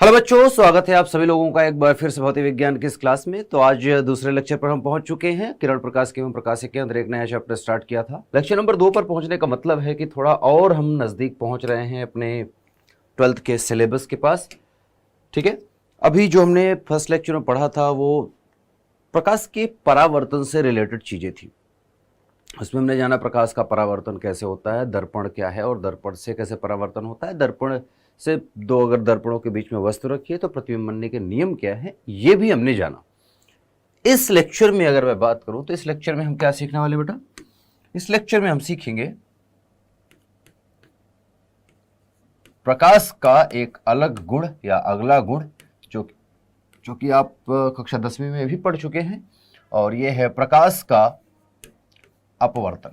Hello बच्चों, स्वागत है आप सभी लोगों का एक बार फिर से भौतिक विज्ञान की इस क्लास में। तो आज दूसरे लेक्चर पर हम पहुंच चुके हैं। किरण प्रकाश के एवं प्रकाशिक के अंदर एक नया चैप्टर स्टार्ट किया था। लेक्चर नंबर 2 पर पहुंचने का मतलब है कि थोड़ा और हम नजदीक पहुंच रहे हैं अपने 12th के सिलेबस के पास। ठीक है, अभी जो हमने फर्स्ट लेक्चर में पढ़ा था वो प्रकाश के परावर्तन से रिलेटेड चीजें थी। उसमें हमने जाना प्रकाश का परावर्तन कैसे होता है, दर्पण क्या है और दर्पण से कैसे परावर्तन होता है, दर्पण से दो अगर दर्पणों के बीच में वस्तु रखी है तो प्रतिबिंब बनने के नियम क्या है, ये भी हमने जाना। इस लेक्चर में अगर मैं बात करूं तो इस लेक्चर में हम क्या सीखने वाले बेटा, इस लेक्चर में हम सीखेंगे प्रकाश का एक अलग गुण या अगला गुण जो कि आप कक्षा 10वीं में भी पढ़ चुके हैं, और यह है प्रकाश का अपवर्तन।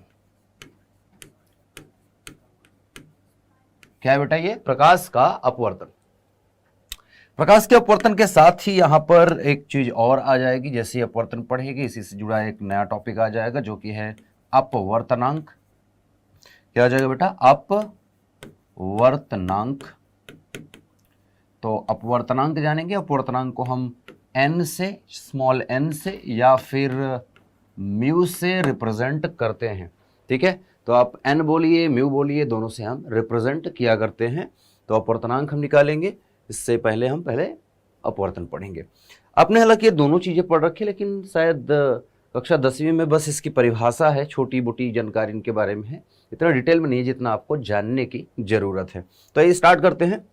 क्या है बेटा, ये प्रकाश का अपवर्तन। प्रकाश के अपवर्तन के साथ ही यहां पर एक चीज और आ जाएगी। जैसे अपवर्तन पढ़ेगी इसी से जुड़ा एक नया टॉपिक आ जाएगा जो कि है अपवर्तनांक। क्या आ जाएगा बेटा, अपवर्तनांक। तो अपवर्तनांक जानेंगे। अपवर्तनांक को हम n से, स्मॉल n से या फिर म्यू से रिप्रेजेंट करते हैं। ठीक है, तो आप n बोलिए म्यू बोलिए, दोनों से हम रिप्रेजेंट किया करते हैं। तो अपवर्तनांक हम निकालेंगे। इससे पहले हम अपवर्तन पढ़ेंगे। आपने हालांकि ये दोनों चीजें पढ़ रखी, लेकिन शायद कक्षा 10वीं में बस इसकी परिभाषा है, छोटी मोटी जानकारी इनके बारे में है, इतना डिटेल में नहीं है जितना आपको जानने की जरूरत है। तो ये स्टार्ट करते हैं।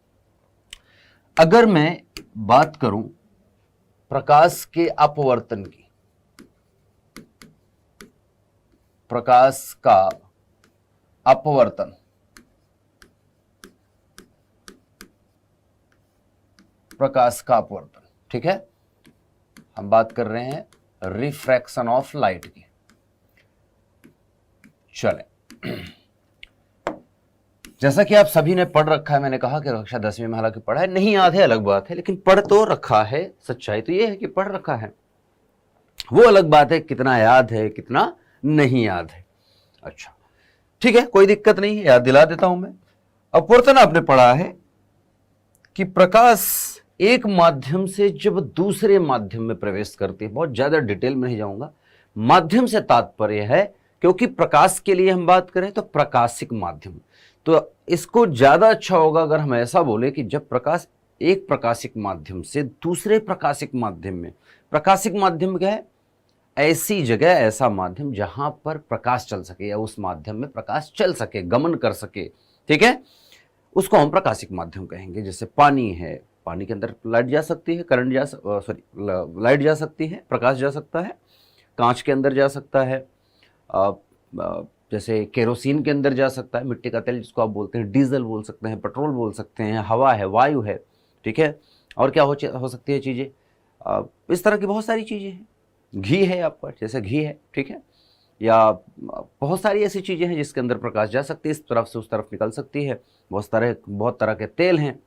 अगर मैं बात करूं प्रकाश के अपवर्तन की, प्रकाश का अपवर्तन, प्रकाश का अपवर्तन, ठीक है, हम बात कर रहे हैं रिफ्रैक्शन ऑफ लाइट की। चले, जैसा कि आप सभी ने पढ़ रखा है, मैंने कहा कि कक्षा 10वीं में हालांकि पढ़ा है, नहीं याद है अलग बात है, लेकिन पढ़ तो रखा है। सच्चाई तो यह है कि पढ़ रखा है, वो अलग बात है कितना याद है कितना नहीं याद है। अच्छा ठीक है, कोई दिक्कत नहीं है, याद दिला देता हूं मैं। अपवर्तन आपने पढ़ा है कि प्रकाश एक माध्यम से जब दूसरे माध्यम में प्रवेश करती है। बहुत ज्यादा डिटेल में नहीं जाऊंगा, माध्यम से तात्पर्य है, क्योंकि प्रकाश के लिए हम बात करें तो प्रकाशिक माध्यम, तो इसको ज्यादा अच्छा होगा अगर हम ऐसा बोले कि जब प्रकाश एक प्रकाशिक माध्यम से दूसरे प्रकाशिक माध्यम में, प्रकाशिक माध्यम क्या है, ऐसी जगह, ऐसा माध्यम जहां पर प्रकाश चल सके या उस माध्यम में प्रकाश चल सके, गमन कर सके। ठीक है, उसको हम प्रकाशिक माध्यम कहेंगे। जैसे पानी है, पानी के अंदर लाइट जा सकती है, करंट जा लाइट जा सकती है, प्रकाश जा सकता है, कांच के अंदर जा सकता है, जैसे केरोसिन के अंदर जा सकता है, मिट्टी का तेल जिसको आप बोलते हैं, डीजल बोल सकते हैं, पेट्रोल बोल सकते हैं, हवा है, वायु है। ठीक है, और क्या हो सकती है चीज़ें, इस तरह की बहुत सारी चीज़ें हैं। घी है आपका, जैसे घी है, ठीक है, या बहुत सारी ऐसी चीज़ें हैं जिसके अंदर प्रकाश जा सकती है, इस तरफ से उस तरफ निकल सकती है। बहुत तरह के तेल हैं,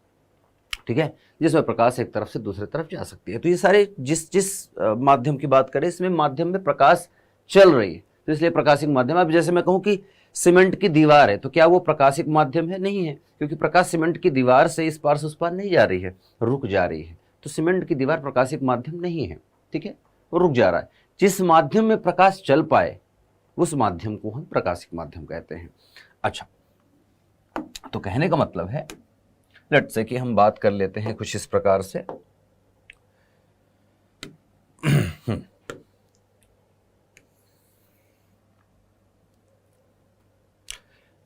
ठीक है, जिसमें प्रकाश एक तरफ से दूसरे तरफ जा सकती है। तो ये सारे जिस माध्यम की बात करें, इसमें माध्यम में प्रकाश चल रही है, तो इसलिए प्रकाशिक माध्यम। अब जैसे मैं कहूँ कि सीमेंट की दीवार है, तो क्या वो प्रकाशिक माध्यम है? नहीं है, क्योंकि प्रकाश सीमेंट की दीवार से इस पार से उस पार नहीं जा रही है, रुक जा रही है। तो सीमेंट की दीवार प्रकाशिक माध्यम नहीं है, ठीक है, वो रुक जा रहा है। जिस माध्यम में प्रकाश चल पाए उस माध्यम को हम प्रकाशिक माध्यम कहते हैं। अच्छा, तो कहने का मतलब है, लेट्स से कि हम बात कर लेते हैं कुछ इस प्रकार से।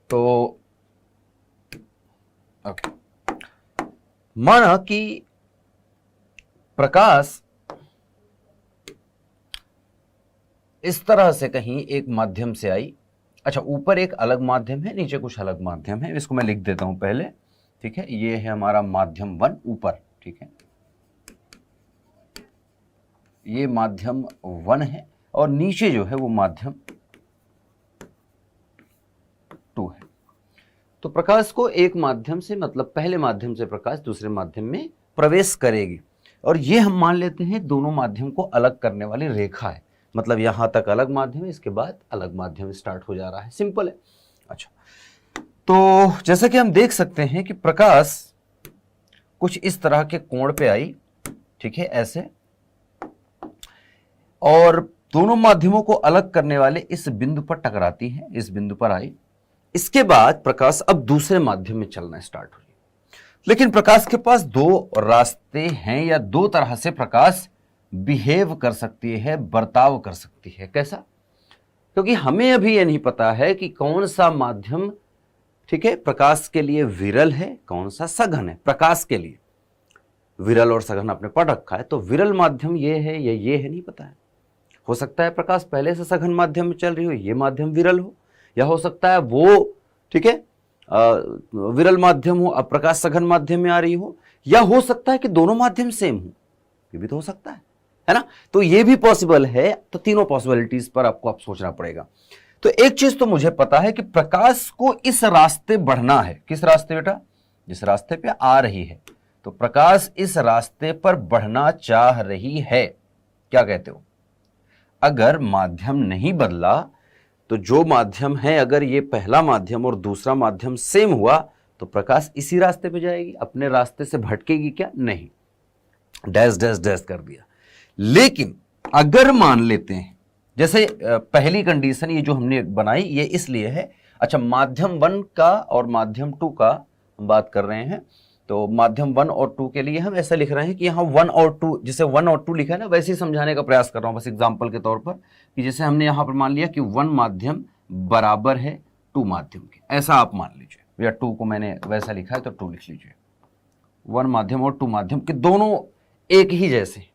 तो ओके, माना कि प्रकाश इस तरह से कहीं एक माध्यम से आई। अच्छा, ऊपर एक अलग माध्यम है, नीचे कुछ अलग माध्यम है, इसको मैं लिख देता हूं पहले। ठीक है, ये है हमारा माध्यम 1 ऊपर, ठीक है, ये माध्यम 1 है, और नीचे जो है वो माध्यम 2 है। तो प्रकाश को एक माध्यम से, मतलब पहले माध्यम से प्रकाश दूसरे माध्यम में प्रवेश करेगी, और ये हम मान लेते हैं दोनों माध्यम को अलग करने वाली रेखा है। मतलब यहां तक अलग माध्यम है, इसके बाद अलग माध्यम स्टार्ट हो जा रहा है, सिंपल है। अच्छा, तो जैसा कि हम देख सकते हैं कि प्रकाश कुछ इस तरह के कोण पे आई, ठीक है, ऐसे, और दोनों माध्यमों को अलग करने वाले इस बिंदु पर टकराती है, इस बिंदु पर आई। इसके बाद प्रकाश अब दूसरे माध्यम में चलना स्टार्ट हुई। लेकिन प्रकाश के पास दो रास्ते हैं, या दो तरह से प्रकाश बिहेव कर सकती है, बर्ताव कर सकती है। कैसा? क्योंकि हमें अभी यह नहीं पता है कि कौन सा माध्यम, ठीक है, प्रकाश के लिए विरल है, कौन सा सघन है। प्रकाश के लिए विरल और सघन आपने पढ़ रखा है, तो विरल माध्यम ये है या ये है, नहीं पता है। हो सकता है प्रकाश पहले से सघन माध्यम में चल रही हो, ये माध्यम विरल हो, या हो सकता है वो, ठीक है, विरल माध्यम हो, अब प्रकाश सघन माध्यम में आ रही हो, या हो सकता है कि दोनों माध्यम सेम हो, ये भी तो हो सकता है ना। तो ये भी पॉसिबल है। तो तीनों पॉसिबिलिटीज पर आपको अब सोचना पड़ेगा। तो एक चीज तो मुझे पता है कि प्रकाश को इस रास्ते बढ़ना है। किस रास्ते बेटा? जिस रास्ते पे आ रही है। तो प्रकाश इस रास्ते पर बढ़ना चाह रही है। क्या कहते हो? अगर माध्यम नहीं बदला तो जो माध्यम है, अगर ये पहला माध्यम और दूसरा माध्यम सेम हुआ तो प्रकाश इसी रास्ते पे जाएगी, अपने रास्ते से भटकेगी क्या? नहीं। डैश डैश डैश कर दिया। लेकिन अगर मान लेते हैं, जैसे पहली कंडीशन ये जो हमने बनाई ये इसलिए है, अच्छा माध्यम 1 का और माध्यम 2 का हम बात कर रहे हैं, तो माध्यम 1 और 2 के लिए हम ऐसा लिख रहे हैं कि यहाँ 1 और 2, जिसे 1 और 2 लिखा है ना, वैसे ही समझाने का प्रयास कर रहा हूँ बस एग्जाम्पल के तौर पर, कि जैसे हमने यहाँ पर मान लिया कि 1 माध्यम बराबर है 2 माध्यम के, ऐसा आप मान लीजिए, या 2 को मैंने वैसा लिखा है तो 2 लिख लीजिए। 1 माध्यम और 2 माध्यम के दोनों एक ही जैसे,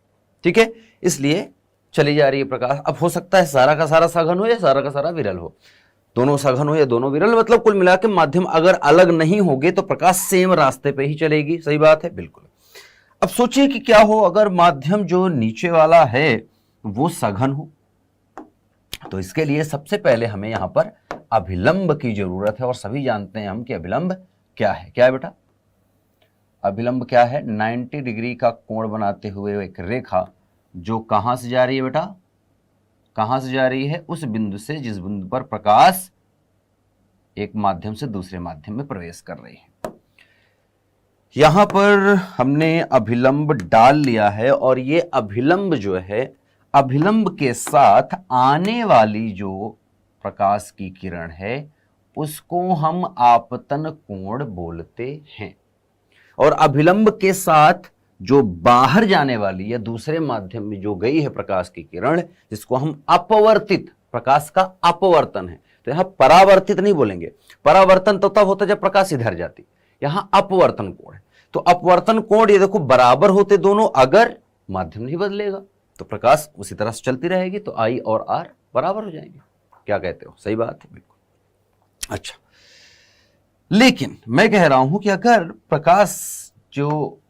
ठीक है, इसलिए चली जा रही है प्रकाश। अब हो सकता है सारा का सारा सघन हो या सारा का सारा विरल हो, दोनों सघन हो या दोनों विरल, मतलब कुल मिला के माध्यम अगर अलग नहीं होंगे तो प्रकाश सेम रास्ते पे ही चलेगी। सही बात है, बिल्कुल। अब सोचिए कि क्या हो अगर माध्यम जो नीचे वाला है वो सघन हो, तो इसके लिए सबसे पहले हमें यहां पर अभिलंब की जरूरत है, और सभी जानते हैं हम कि अभिलंब क्या है। क्या है बेटा? अभिलंब क्या है? 90 डिग्री का कोण बनाते हुए एक रेखा जो कहां से जा रही है बेटा? कहां से जा रही है? उस बिंदु से जिस बिंदु पर प्रकाश एक माध्यम से दूसरे माध्यम में प्रवेश कर रही है। यहां पर हमने अभिलंब डाल लिया है, और ये अभिलंब जो है, अभिलंब के साथ आने वाली जो प्रकाश की किरण है उसको हम आपतन कोण बोलते हैं, और अभिलंब के साथ जो बाहर जाने वाली या दूसरे माध्यम में जो गई है प्रकाश की किरण, जिसको हम अपवर्तित, प्रकाश का अपवर्तन है, तो यहां परावर्तित नहीं बोलेंगे, परावर्तन तो तब होता जब प्रकाश इधर जाती, यहां अपवर्तन कोण है। तो अपवर्तन कोण ये देखो बराबर होते दोनों, अगर माध्यम नहीं बदलेगा तो प्रकाश उसी तरह से चलती रहेगी, तो I और R बराबर हो जाएंगे। क्या कहते हो? सही बात है, बिल्कुल। अच्छा, लेकिन मैं कह रहा हूं कि अगर प्रकाश जो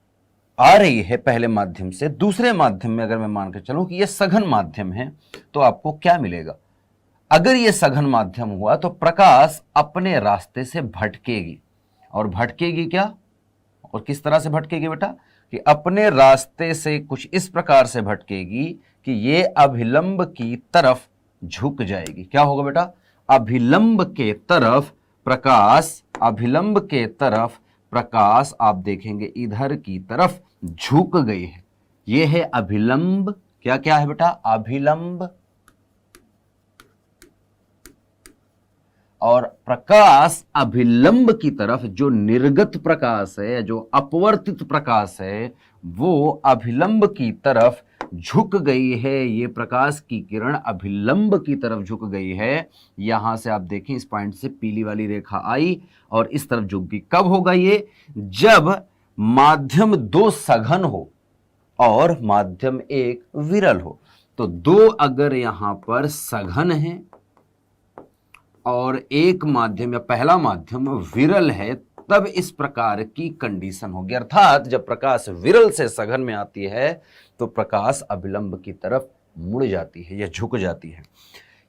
आ रही है पहले माध्यम से दूसरे माध्यम में, अगर मैं मान के चलूं कि यह सघन माध्यम है, तो आपको क्या मिलेगा? अगर यह सघन माध्यम हुआ तो प्रकाश अपने रास्ते से भटकेगी, और भटकेगी क्या और किस तरह से भटकेगी बेटा? कि अपने रास्ते से कुछ इस प्रकार से भटकेगी कि ये अभिलंब की तरफ झुक जाएगी। क्या होगा बेटा? अभिलंब के तरफ प्रकाश, अभिलंब के तरफ प्रकाश आप देखेंगे इधर की तरफ झुक गई है। यह है अभिलंब। क्या क्या है बेटा? अभिलंब। और प्रकाश अभिलंब की तरफ, जो निर्गत प्रकाश है, जो अपवर्तित प्रकाश है, वो अभिलंब की तरफ झुक गई है। ये प्रकाश की किरण अभिलंब की तरफ झुक गई है। यहां से आप देखें इस पॉइंट से पीली वाली रेखा आई और इस तरफ झुक गई। कब होगा ये? जब माध्यम 2 सघन हो और माध्यम 1 विरल हो। तो 2 अगर यहां पर सघन है और एक माध्यम या पहला माध्यम विरल है, तब इस प्रकार की कंडीशन होगी। अर्थात जब प्रकाश विरल से सघन में आती है तो प्रकाश अभिलंब की तरफ मुड़ जाती है या झुक जाती है।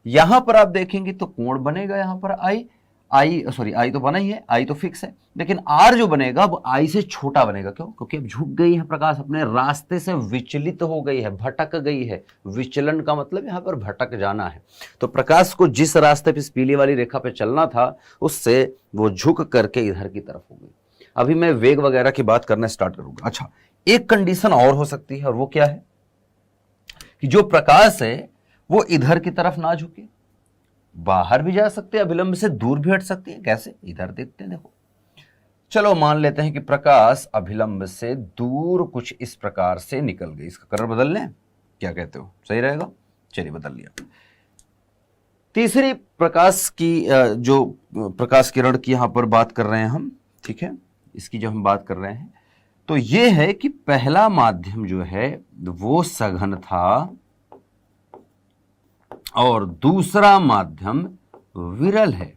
यहां पर आप देखेंगे तो कोण बनेगा यहां पर आई तो बना ही है, आई तो फिक्स है, लेकिन आर जो बनेगा वो आई से छोटा बनेगा। क्यों? क्योंकि अब झुक गई है प्रकाश, अपने रास्ते से विचलित हो गई है, भटक गई है। विचलन का मतलब यहां पर भटक जाना है। तो प्रकाश को जिस रास्ते पे इस पीली वाली रेखा पे चलना था, उससे वो झुक करके इधर की तरफ हो गई। अभी मैं वेग वगैरह की बात करना स्टार्ट करूंगा। अच्छा, एक कंडीशन और हो सकती है, और वो क्या है कि जो प्रकाश है वो इधर की तरफ ना झुके, बाहर भी जा सकते हैं, अभिलंब से दूर भी हट सकती है। कैसे? इधर देखते हैं, देखो। चलो मान लेते हैं कि प्रकाश अभिलंब से दूर कुछ इस प्रकार से निकल गई। इसका कलर बदल लें, क्या कहते हो, सही रहेगा? चलिए बदल लिया। तीसरी प्रकाश की जो प्रकाश किरण की यहां पर बात कर रहे हैं हम, ठीक है, इसकी जब हम बात कर रहे हैं तो ये है कि पहला माध्यम जो है वो सघन था और दूसरा माध्यम विरल है।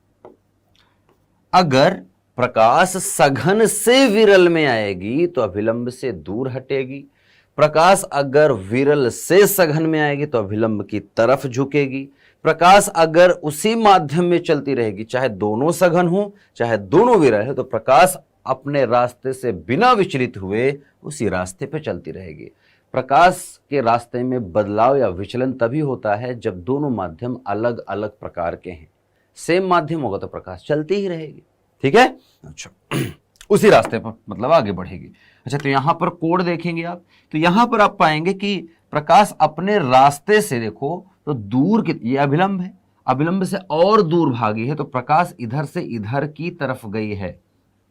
अगर प्रकाश सघन से विरल में आएगी तो अभिलंब से दूर हटेगी, प्रकाश अगर विरल से सघन में आएगी तो अभिलंब की तरफ झुकेगी। प्रकाश अगर उसी माध्यम में चलती रहेगी, चाहे दोनों सघन हो चाहे दोनों विरल है, तो प्रकाश अपने रास्ते से बिना विचलित हुए उसी रास्ते पे चलती रहेगी। प्रकाश के रास्ते में बदलाव या विचलन तभी होता है जब दोनों माध्यम अलग अलग प्रकार के हैं। सेम माध्यम होगा तो प्रकाश चलती ही रहेगी, ठीक है। अच्छा, उसी रास्ते पर मतलब आगे बढ़ेगी। अच्छा, तो यहां पर कोण देखेंगे आप, तो यहां पर आप पाएंगे कि प्रकाश अपने रास्ते से देखो तो दूर की, ये अभिलंब है, अभिलंब से और दूर भागी है, तो प्रकाश इधर से इधर की तरफ गई है,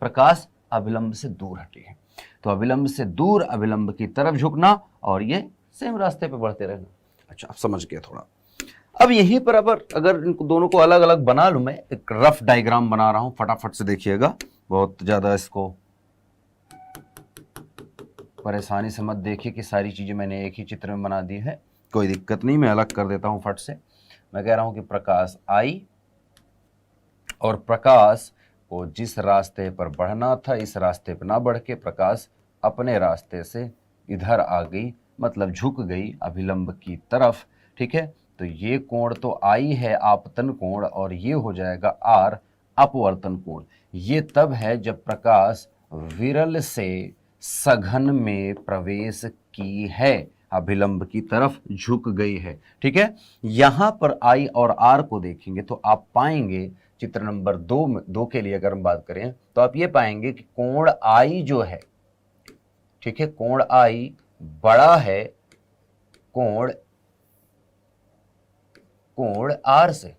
प्रकाश अभिलंब से दूर हटी है। तो अभिलंब से दूर अभिलंब की तरफ झुकना और ये सेम रास्ते पे बढ़ते रहना। अच्छा, आप समझ गए थोड़ा। अब यहीं पर अगर इनको दोनों को अलग अलग बना लूं, मैं एक रफ डायग्राम बना रहा हूं, फटाफट से देखिएगा, बहुत ज्यादा इसको परेशानी से मत देखिए कि सारी चीजें मैंने एक ही चित्र में बना दी है, कोई दिक्कत नहीं, मैं अलग कर देता हूं फट से। मैं कह रहा हूं कि प्रकाश आई और प्रकाश को जिस रास्ते पर बढ़ना था इस रास्ते पर ना बढ़ के प्रकाश अपने रास्ते से इधर आ गई, मतलब झुक गई अभिलंब की तरफ, ठीक है। तो ये कोण तो आई है आपतन कोण और ये हो जाएगा आर अपवर्तन कोण। ये तब है जब प्रकाश विरल से सघन में प्रवेश की है, अभिलंब की तरफ झुक गई है, ठीक है। यहां पर आई और आर को देखेंगे तो आप पाएंगे, चित्र नंबर 2 के लिए अगर हम बात करें तो आप ये पाएंगे कि कोण आई जो है, ठीक है, कोण आई बड़ा है कोण आर से,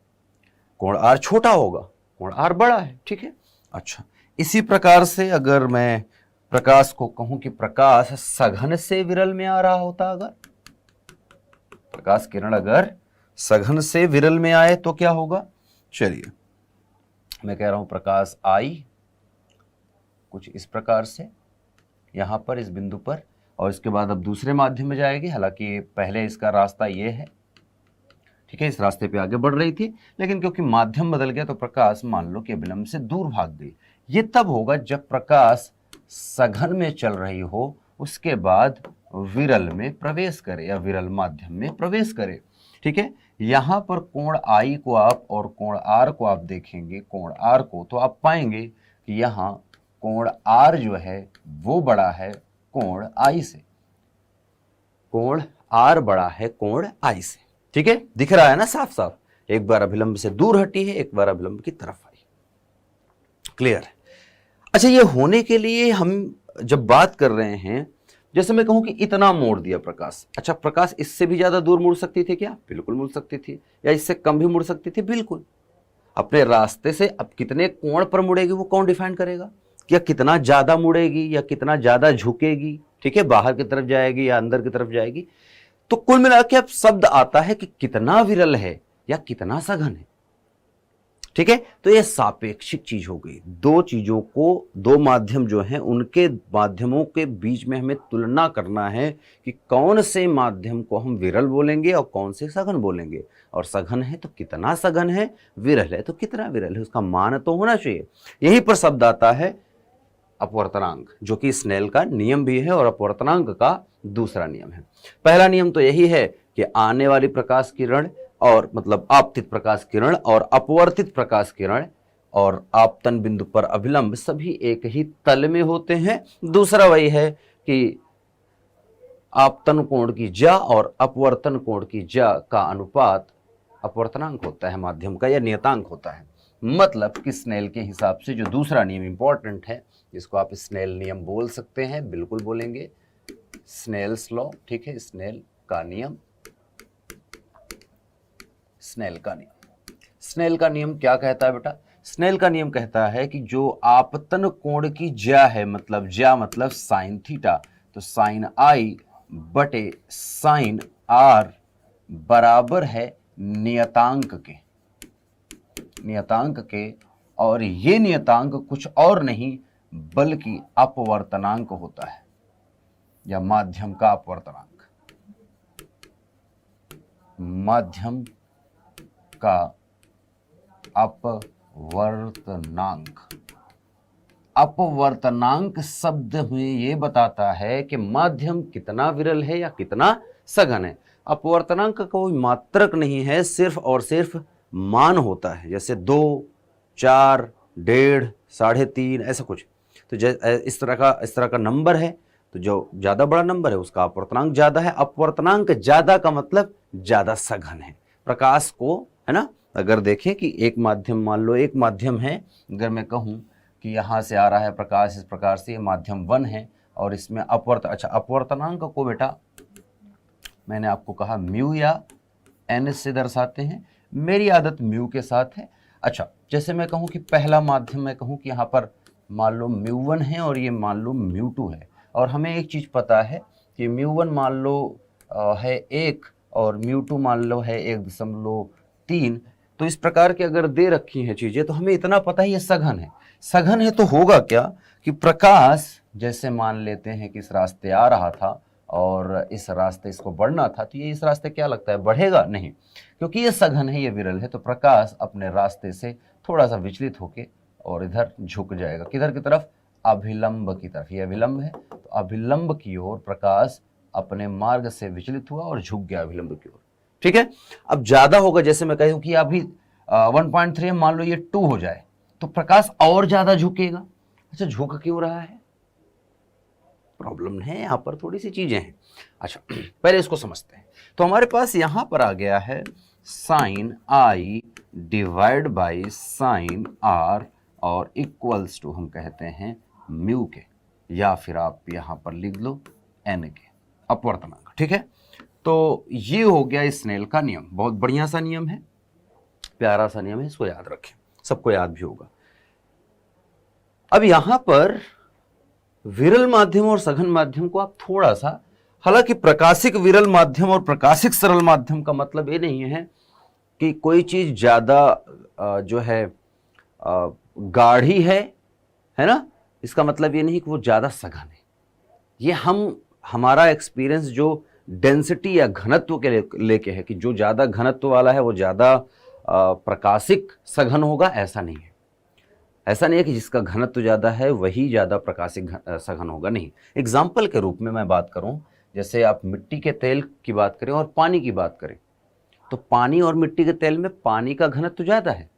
कोण आर छोटा होगा, कोण आर बड़ा है, ठीक है। अच्छा, इसी प्रकार से अगर मैं प्रकाश को कहूं कि प्रकाश सघन से विरल में आ रहा होता, अगर प्रकाश किरण अगर सघन से विरल में आए तो क्या होगा? चलिए, मैं कह रहा हूं प्रकाश आई कुछ इस प्रकार से यहां पर इस बिंदु पर, और इसके बाद अब दूसरे माध्यम में जाएगी। हालांकि पहले इसका रास्ता ये है, ठीक है, इस रास्ते पे आगे बढ़ रही थी, लेकिन क्योंकि माध्यम बदल गया तो प्रकाश मान लो कि अभिलंब से दूर भाग गई। ये तब होगा जब प्रकाश सघन में चल रही हो, उसके बाद विरल में प्रवेश करे या विरल माध्यम में प्रवेश करे, ठीक है। यहां पर कोण आई को आप और कोण आर को आप देखेंगे, कोण आर को, तो आप पाएंगे कि यहां कोण आर जो है वो बड़ा है कोण आई से, कोण आर बड़ा है कोण आई से, ठीक है। दिख रहा है ना साफ साफ, एक बार अभिलंब से दूर हटी है, एक बार अभिलंब की तरफ आई, क्लियर है। अच्छा, ये होने के लिए हम जब बात कर रहे हैं, जैसे मैं कहूं कि इतना मोड़ दिया प्रकाश, अच्छा प्रकाश इससे भी ज्यादा दूर मुड़ सकती थी क्या? बिल्कुल मुड़ सकती थी, या इससे कम भी मुड़ सकती थी, बिल्कुल। अपने रास्ते से अब कितने कोण पर मुड़ेगी वो कौन डिफाइन करेगा, या कितना ज्यादा मुड़ेगी या कितना ज्यादा झुकेगी, ठीक है, बाहर की तरफ जाएगी या अंदर की तरफ जाएगी। तो कुल मिला के अब शब्द आता है कि कितना विरल है या कितना सघन है, ठीक है। तो ये सापेक्षिक चीज हो गई, दो चीजों को, दो माध्यम जो हैं उनके माध्यमों के बीच में हमें तुलना करना है कि कौन से माध्यम को हम विरल बोलेंगे और कौन से सघन बोलेंगे, और सघन है तो कितना सघन है, विरल है तो कितना विरल है, उसका मान तो होना चाहिए। यहीं पर शब्द आता है अपवर्तनांक, जो कि स्नेल का नियम भी है और अपवर्तनांक का दूसरा नियम है। पहला नियम तो यही है कि आने वाली प्रकाश किरण और मतलब आपतित प्रकाश किरण और अपवर्तित प्रकाश किरण और आपतन बिंदु पर अभिलंब सभी एक ही तल में होते हैं। दूसरा वही है कि आपतन कोण की ज्या और अपवर्तन कोण की ज्या का अनुपात अपवर्तनांक होता है माध्यम का, या नियतांक होता है। मतलब कि स्नेल के हिसाब से जो दूसरा नियम इंपॉर्टेंट है, जिसको आप स्नेल नियम बोल सकते हैं, बिल्कुल बोलेंगे, स्नेल्स लॉ, ठीक है, स्नेल का नियम। स्नेल का नियम, स्नेल का नियम क्या कहता है बेटा? स्नेल का नियम कहता है कि जो आपतन कोण की ज्या है, मतलब ज्या मतलब साइन थीटा, तो साइन आई बटे साइन आर बराबर है नियतांक के, नियतांक के, और ये नियतांक कुछ और नहीं बल्कि अपवर्तनांक होता है, या माध्यम का अपवर्तनांक, माध्यम का अपवर्तनांक। अपवर्तनांक शब्द में ये बताता है कि माध्यम कितना विरल है या कितना सघन है। अपवर्तनांक का कोई मात्रक नहीं है, सिर्फ और सिर्फ मान होता है, जैसे 2, 4, 1.5, 3.5 ऐसा कुछ। तो इस तरह का नंबर है, तो जो ज्यादा बड़ा नंबर है उसका अपवर्तनांक ज्यादा है। अपवर्तनांक ज्यादा का मतलब ज्यादा सघन है। प्रकाश को, है ना, अगर देखें कि एक माध्यम, मान लो एक माध्यम है, अगर मैं कहूं कि यहाँ से आ रहा है प्रकाश इस प्रकार से, ये माध्यम 1 है और इसमें अपवर्तनांक को बेटा मैंने आपको कहा म्यू या एन से दर्शाते हैं। मेरी आदत म्यू के साथ है। अच्छा, जैसे मैं कहूँ कि पहला माध्यम, मैं कहूँ कि यहाँ पर मान लो μ1 है और ये मान लो μ2 है, और हमें एक चीज़ पता है कि μ1 मान लो है 1 और μ2 मान लो है 1.3। तो इस प्रकार के अगर दे रखी हैं चीज़ें तो हमें इतना पता ही ये सघन है। सघन है तो होगा क्या कि प्रकाश, जैसे मान लेते हैं कि इस रास्ते आ रहा था और इस रास्ते इसको बढ़ना था, तो ये इस रास्ते क्या लगता है बढ़ेगा? नहीं, क्योंकि ये सघन है, ये विरल है, तो प्रकाश अपने रास्ते से थोड़ा सा विचलित होके और इधर झुक जाएगा। किधर की तरफ? अभिलंब की तरफ। ये अभिलंब है, तो अभिलंब की ओर प्रकाश अपने मार्ग से विचलित हुआ और झुक गया अभिलंब की ओर। ठीक है। अब ज्यादा होगा, जैसे मैं कहूं कि अभी 1.3 मान लो ये 2 हो जाए, तो प्रकाश और ज्यादा झुकेगा। अच्छा, झुक क्यों रहा है? प्रॉब्लम है यहाँ पर, थोड़ी सी चीजें हैं। अच्छा, पहले इसको समझते हैं। तो हमारे पास यहाँ पर आ गया है sine I divide by sine R और इक्वल्स टू हम कहते हैं म्यू के, या फिर आप यहाँ पर लिख लो एन के, अपवर्तनांक। ठीक है, तो ये हो गया स्नेल का नियम। बहुत बढ़िया सा नियम है, प्यारा सा नियम है, इसको याद रखें, सबको याद भी होगा। अब यहां पर विरल माध्यम और सघन माध्यम को आप थोड़ा सा, हालांकि प्रकाशिक विरल माध्यम और प्रकाशिक सरल माध्यम का मतलब ये नहीं है कि कोई चीज ज्यादा जो है गाढ़ी है ना, इसका मतलब ये नहीं कि वो ज्यादा सघन है। ये हमारा एक्सपीरियंस जो डेंसिटी या घनत्व के लेके है कि जो ज्यादा घनत्व वाला है वो ज्यादा प्रकाशिक सघन होगा, ऐसा नहीं है। ऐसा नहीं है कि जिसका घनत्व ज्यादा है वही ज्यादा प्रकाशिक सघन होगा, नहीं। एग्जाम्पल के रूप में मैं बात करूं, जैसे आप मिट्टी के तेल की बात करें और पानी की बात करें, तो पानी और मिट्टी के तेल में पानी का घनत्व ज्यादा है,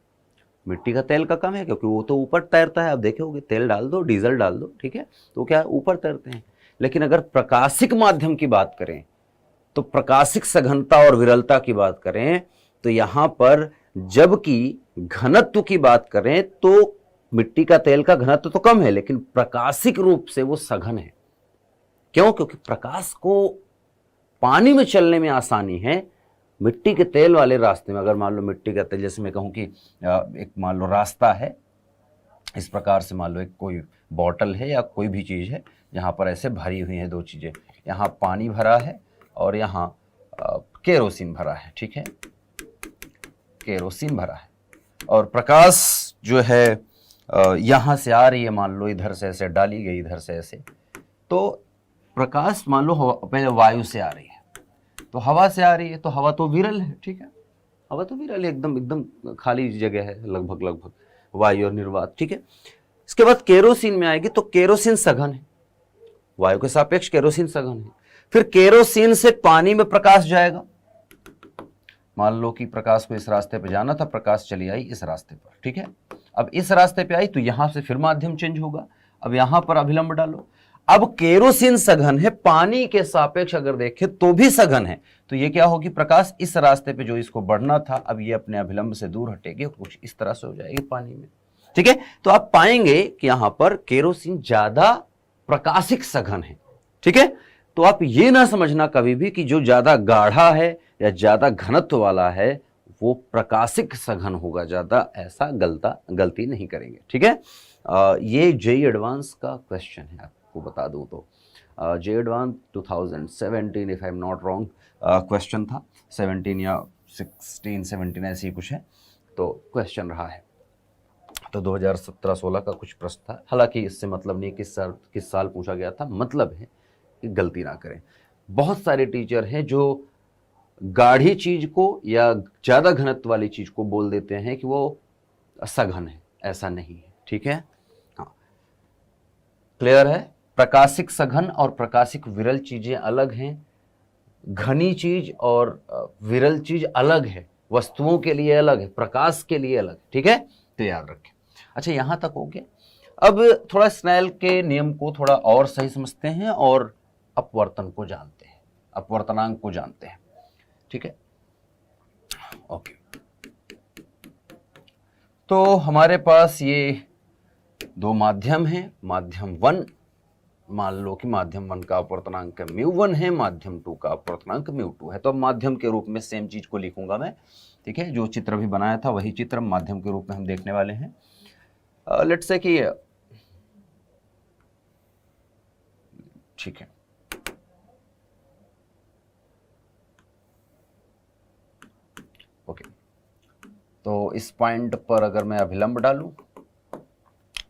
मिट्टी का तेल का कम है, क्योंकि वो तो ऊपर तैरता है। आप देखे होंगे, तेल डाल दो, डीजल डाल दो, ठीक है, तो क्या ऊपर तैरते हैं। लेकिन अगर प्रकाशिक माध्यम की बात करें, तो प्रकाशिक सघनता और विरलता की बात करें, तो यहां पर जबकि घनत्व की बात करें तो मिट्टी का तेल का घनत्व तो कम है, लेकिन प्रकाशिक रूप से वो सघन है। क्यों? क्योंकि प्रकाश को पानी में चलने में आसानी है, मिट्टी के तेल वाले रास्ते में, अगर मान लो मिट्टी का तेल, जैसे मैं कहूं कि एक मान लो रास्ता है, इस प्रकार से मान लो एक कोई बॉटल है या कोई भी चीज है, जहां पर ऐसे भरी हुई है दो चीजें, यहाँ पानी भरा है और यहाँ केरोसिन भरा है। ठीक है, केरोसिन भरा है और प्रकाश जो है यहां से आ रही है, मान लो इधर से ऐसे डाली गई, इधर से ऐसे, तो प्रकाश मान लो पहले वायु से आ रही है, तो हवा से आ रही है, तो हवा तो विरल है। ठीक है, हवा तो विरल है, एकदम एकदम खाली जगह है, लगभग वायु और निर्वात। ठीक है, इसके बाद केरोसिन में आएगी, तो केरोसिन सघन है, वायु के सापेक्ष केरोसिन सघन है। फिर केरोसिन से पानी में प्रकाश जाएगा, मान लो कि प्रकाश को इस रास्ते पे जाना था, प्रकाश चली आई इस रास्ते पर। ठीक है, अब इस रास्ते पे आई तो यहां से फिर माध्यम चेंज होगा। अब यहां पर अभिलंब डालो, अब केरोसिन सघन है, पानी के सापेक्ष अगर देखें तो भी सघन है, तो ये क्या होगी, प्रकाश इस रास्ते पे जो इसको बढ़ना था, अब ये अपने अभिलंब से दूर हटेगी, कुछ इस तरह से हो जाएगी पानी में। ठीक है, तो आप पाएंगे कि यहां पर केरोसिन ज्यादा प्रकाशिक सघन है। ठीक है, तो आप ये ना समझना कभी भी कि जो ज्यादा गाढ़ा है या ज्यादा घनत्व वाला है वो प्रकाशिक सघन होगा ज्यादा, ऐसा गलती नहीं करेंगे। ठीक है, ये जेईई एडवांस का क्वेश्चन है, आपको बता दूं तो JEE advance 2017 if I am not wrong question था, 17 या 16 17 ऐसी ही कुछ है, तो क्वेश्चन रहा है। तो 2017-16 का कुछ प्रश्न था, हालांकि इससे मतलब नहीं किस साल पूछा गया था, मतलब है कि गलती ना करें। बहुत सारे टीचर हैं जो गाढ़ी चीज को या ज्यादा घनत्व वाली चीज को बोल देते हैं कि वो सघन है, ऐसा नहीं है। ठीक है, हाँ, क्लियर है। प्रकाशिक सघन और प्रकाशिक विरल चीजें अलग हैं, घनी चीज और विरल चीज अलग है, वस्तुओं के लिए अलग है, प्रकाश के लिए अलग। ठीक है, तो याद रखें। अच्छा, यहां तक हो गया। अब थोड़ा स्नेल के नियम को थोड़ा और सही समझते हैं और अपवर्तन को जानते हैं, अपवर्तनांक को जानते हैं। ठीक है, ओके, तो हमारे पास ये दो माध्यम हैं। माध्यम 1, मान लो कि माध्यम 1 का अपवर्तनांक μ1 है, माध्यम 2 का अपवर्तनांक μ2 है। तो अब माध्यम के रूप में सेम चीज को लिखूंगा मैं। ठीक है, जो चित्र भी बनाया था वही चित्र माध्यम के रूप में हम देखने वाले हैं। लेट्स से कि ठीक है, ओके, तो इस पॉइंट पर अगर मैं अभिलंब डालूं,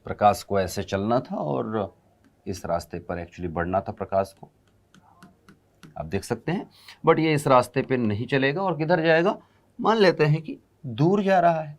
प्रकाश को ऐसे चलना था और इस रास्ते पर एक्चुअली बढ़ना था प्रकाश को, आप देख सकते हैं, बट ये इस रास्ते पे नहीं चलेगा और किधर जाएगा, मान लेते हैं कि दूर जा रहा है।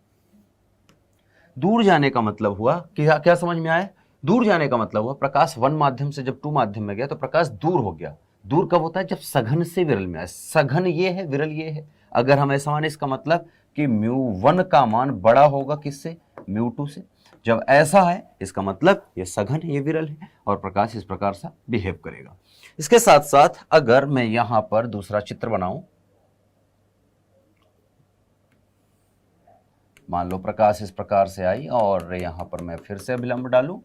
दूर जाने का मतलब हुआ कि क्या समझ में आया, दूर जाने का मतलब हुआ प्रकाश 1 माध्यम से जब 2 माध्यम में गया तो प्रकाश दूर हो गया। दूर कब होता है, जब सघन से विरल में आए। सघन ये है, विरल ये है। अगर हम ऐसा माने इसका मतलब कि μ1 का मान बड़ा होगा किससे, μ2 से। जब ऐसा है इसका मतलब ये सघन है, ये विरल है और प्रकाश इस प्रकार से बिहेव करेगा। इसके साथ साथ अगर मैं यहां पर दूसरा चित्र बनाऊं, मान लो प्रकाश इस प्रकार से आई और यहां पर मैं फिर से अभिलंब डालूं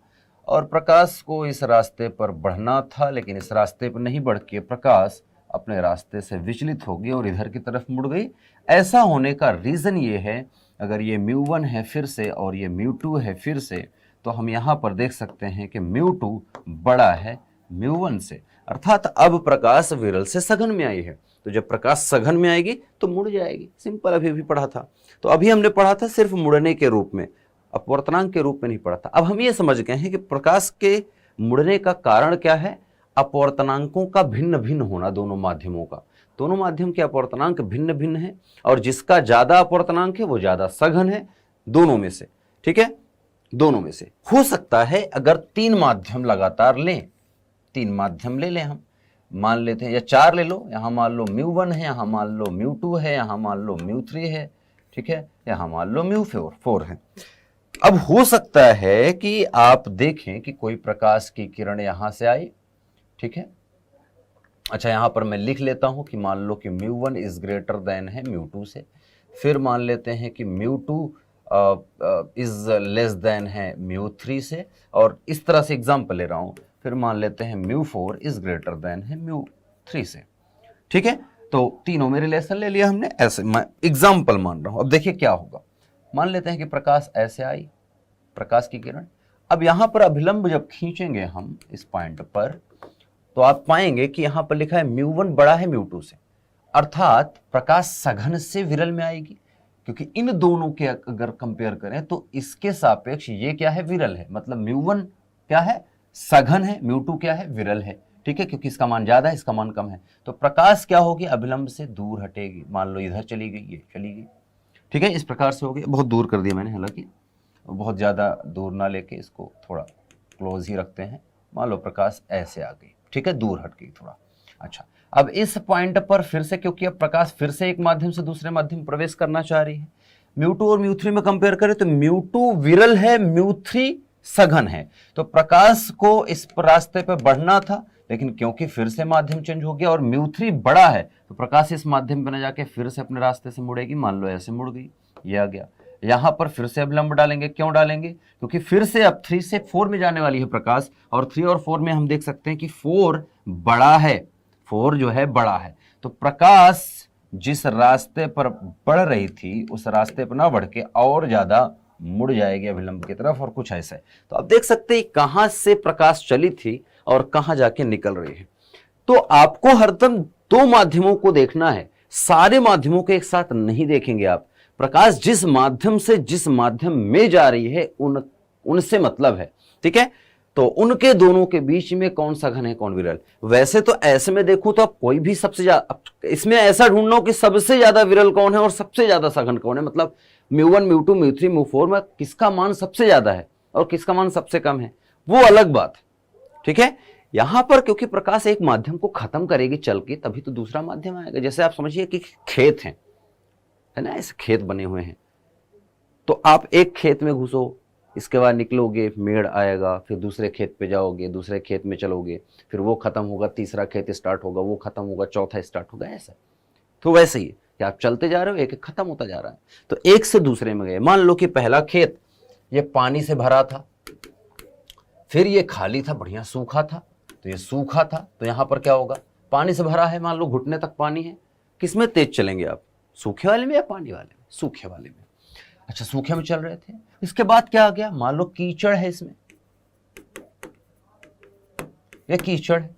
और प्रकाश को इस रास्ते पर बढ़ना था, लेकिन इस रास्ते पर नहीं बढ़ के प्रकाश अपने रास्ते से विचलित हो गई और इधर की तरफ मुड़ गई। ऐसा होने का रीजन ये है, अगर ये μ1 है फिर से और ये μ2 है फिर से, तो हम यहाँ पर देख सकते हैं कि μ2 बड़ा है μ1 से, अर्थात अब प्रकाश विरल से सघन में आई है। तो जब प्रकाश सघन में आएगी तो मुड़ जाएगी, सिंपल, अभी भी पढ़ा था। तो अभी हमने पढ़ा था सिर्फ मुड़ने के रूप में, अपवर्तनांक के रूप में नहीं पढ़ा था। अब हम ये समझ गए हैं कि प्रकाश के मुड़ने का कारण क्या है, अपवर्तनांकों का भिन्न भिन्न होना दोनों माध्यमों का। दोनों माध्यम के अपवर्तनांक भिन्न भिन्न है और जिसका ज्यादा अपवर्तनांक है वो ज्यादा सघन है दोनों में से। ठीक है, दोनों में से हो सकता है अगर 3 माध्यम लगातार लें, 3 माध्यम ले लें, हम मान लेते हैं, या 4 ले लो, यहां मान लो μ1 है, यहां मान लो μ2 है, यहां मान लो μ3 है, ठीक है, यहां मान लो μ4 है। अब हो सकता है कि आप देखें कि कोई प्रकाश की किरण यहां से आई, ठीक है। अच्छा, यहां पर मैं लिख लेता हूं कि मान लो कि μ1 इज ग्रेटर देन है μ2 से, फिर मान लेते हैं कि μ2 इज लेस देन है μ3 से, और इस तरह से एग्जाम्पल ले रहा हूं, फिर मान लेते हैं μ4 इज ग्रेटर देन है μ3 से। ठीक है, तो तीनों में रिलेशन ले लिया हमने, ऐसे मैं एग्जाम्पल मान रहा हूं। अब देखिए क्या होगा, मान लेते हैं कि प्रकाश ऐसे आई, प्रकाश की किरण। अब यहां पर अभिलंब जब खींचेंगे हम इस पॉइंट पर, तो आप पाएंगे कि यहां पर लिखा है μ1 बड़ा है μ2 से, अर्थात प्रकाश सघन से विरल में आएगी, क्योंकि इन दोनों के अगर कंपेयर करें तो इसके सापेक्ष ये क्या है, विरल है। मतलब μ1 क्या है, सघन है, μ2 क्या है, विरल है। ठीक है, क्योंकि इसका मान ज्यादा है, इसका मान कम है, तो प्रकाश क्या होगी, अभिलंब से दूर हटेगी। मान लो इधर चली गई, ये चली गई। ठीक है, इस प्रकार से हो गया। बहुत दूर कर दिया मैंने, हालांकि बहुत ज्यादा दूर ना लेके इसको थोड़ा क्लोज ही रखते हैं। मान लो प्रकाश ऐसे आ गई, ठीक है, दूर हट गई थोड़ा। अच्छा, अब इस पॉइंट पर फिर से, क्योंकि अब प्रकाश फिर से एक माध्यम से दूसरे माध्यम में प्रवेश करना चाह रही है, μ2 और μ3 में कंपेयर करें तो μ2 विरल है μ3 सघन है। तो प्रकाश को इस रास्ते पे बढ़ना था, लेकिन क्योंकि फिर से माध्यम चेंज हो गया और μ3 बड़ा है, तो प्रकाश इस माध्यम पे न जाके फिर से अपने रास्ते से मुड़ेगी। मान लो ऐसे मुड़ गई, ये आ गया। यहां पर फिर से अब लंब डालेंगे। क्यों डालेंगे? क्योंकि फिर से अब 3 से 4 में जाने वाली है प्रकाश, और 3 और 4 में हम देख सकते हैं कि 4 बड़ा है, 4 जो है बड़ा है। तो प्रकाश जिस रास्ते पर बढ़ रही थी उस रास्ते पर ना बढ़ के और ज्यादा मुड़ जाएगी अभिलंब की तरफ, और कुछ ऐसा है। तो आप देख सकते हैं कहां से प्रकाश चली थी और कहां जाके निकल रही है। तो आपको हरदम दो माध्यमों को देखना है, सारे माध्यमों को एक साथ नहीं देखेंगे आप। प्रकाश जिस माध्यम से जिस माध्यम में जा रही है उनसे मतलब है, ठीक है। तो उनके दोनों के बीच में कौन सघन है कौन विरल। वैसे तो ऐसे में देखूं तो आप कोई भी सबसे ज्यादा, इसमें ऐसा ढूंढना हो कि सबसे ज्यादा विरल कौन है और सबसे ज्यादा सघन कौन है, मतलब μ1 μ2 μ3 μ4 में किसका मान सबसे ज्यादा है और किसका मान सबसे कम है, वो अलग बात है, ठीक है। यहां पर क्योंकि प्रकाश एक माध्यम को खत्म करेगी चल के, तभी तो दूसरा माध्यम आएगा। जैसे आप समझिए कि खेत है ना, ऐसे खेत बने हुए हैं, तो आप एक खेत में घुसो, इसके बाद निकलोगे मेड़ आएगा, फिर दूसरे खेत पे जाओगे, दूसरे खेत में चलोगे, फिर वो खत्म होगा, तीसरा खेत स्टार्ट होगा, वो खत्म होगा, चौथा स्टार्ट होगा, ऐसा। तो वैसे ही कि आप चलते जा रहे हो, एक एक खत्म होता जा रहा है। तो एक से दूसरे में गए। मान लो कि पहला खेत ये पानी से भरा था, फिर ये खाली था, बढ़िया सूखा था, तो ये सूखा था, तो यहां पर क्या होगा, पानी से भरा है, मान लो घुटने तक पानी है। किसमें तेज चलेंगे आप, सूखे वाले में या पानी वाले में? सूखे वाले में। अच्छा, सूखे में चल रहे थे। इसके बाद क्या आ गया, मान लो कीचड़ है इसमें, ये कीचड़ है,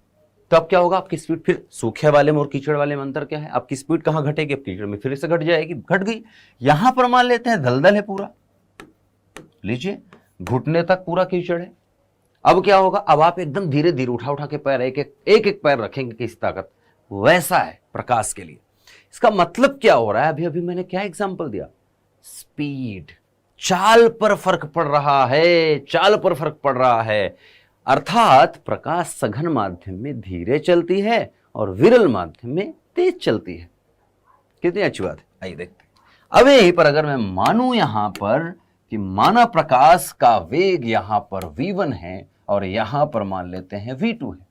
तो अब क्या होगा, आपकी स्पीड फिर सूखे वाले में और कीचड़ वाले में अंतर क्या है, आपकी स्पीड कहां घटेगी, अब कीचड़ में फिर से घट जाएगी, घट गई। यहां पर मान लेते हैं दलदल है पूरा, लीजिए घुटने तक पूरा कीचड़ है। अब क्या होगा, अब आप एकदम धीरे धीरे उठा उठा के पैर एक एक पैर रखेंगे, किस ताकत। वैसा है प्रकाश के लिए। इसका मतलब क्या हो रहा है, अभी अभी मैंने क्या एग्जांपल दिया, स्पीड, चाल पर फर्क पड़ रहा है, चाल पर फर्क पड़ रहा है। अर्थात प्रकाश सघन माध्यम में धीरे चलती है और विरल माध्यम में तेज चलती है। कितनी अच्छी बात है, आइए देखते हैं। अब यहीं पर अगर मैं मानूं यहां पर कि माना प्रकाश का वेग यहां पर v1 है और यहां पर मान लेते हैं v2 है,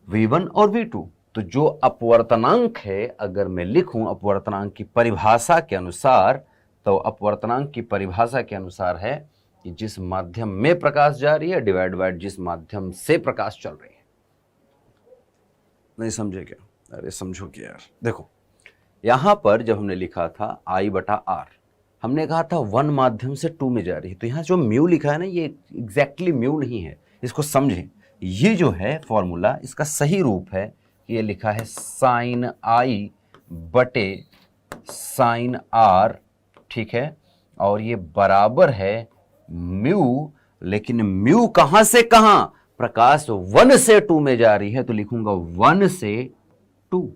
v1 और v2, तो जो अपवर्तनांक है, अगर मैं लिखूं अपवर्तनांक की परिभाषा के अनुसार, तो अपवर्तनांक की परिभाषा के अनुसार है कि जिस माध्यम में प्रकाश जा रही है डिवाइड बाय जिस माध्यम से प्रकाश चल रही है। नहीं समझे क्या? अरे समझो कि यार, देखो यहां पर जब हमने लिखा था I/R, हमने कहा था 1 माध्यम से 2 में जा रही है, तो यहां जो म्यू लिखा है ना, ये एग्जैक्टली म्यू नहीं है, इसको समझें। ये जो है फॉर्मूला, इसका सही रूप है, ये लिखा है sin I बटे sin R, ठीक है, और ये बराबर है म्यू, लेकिन म्यू कहां से कहां, प्रकाश 1 से 2 में जा रही है, तो लिखूंगा 1 से 2।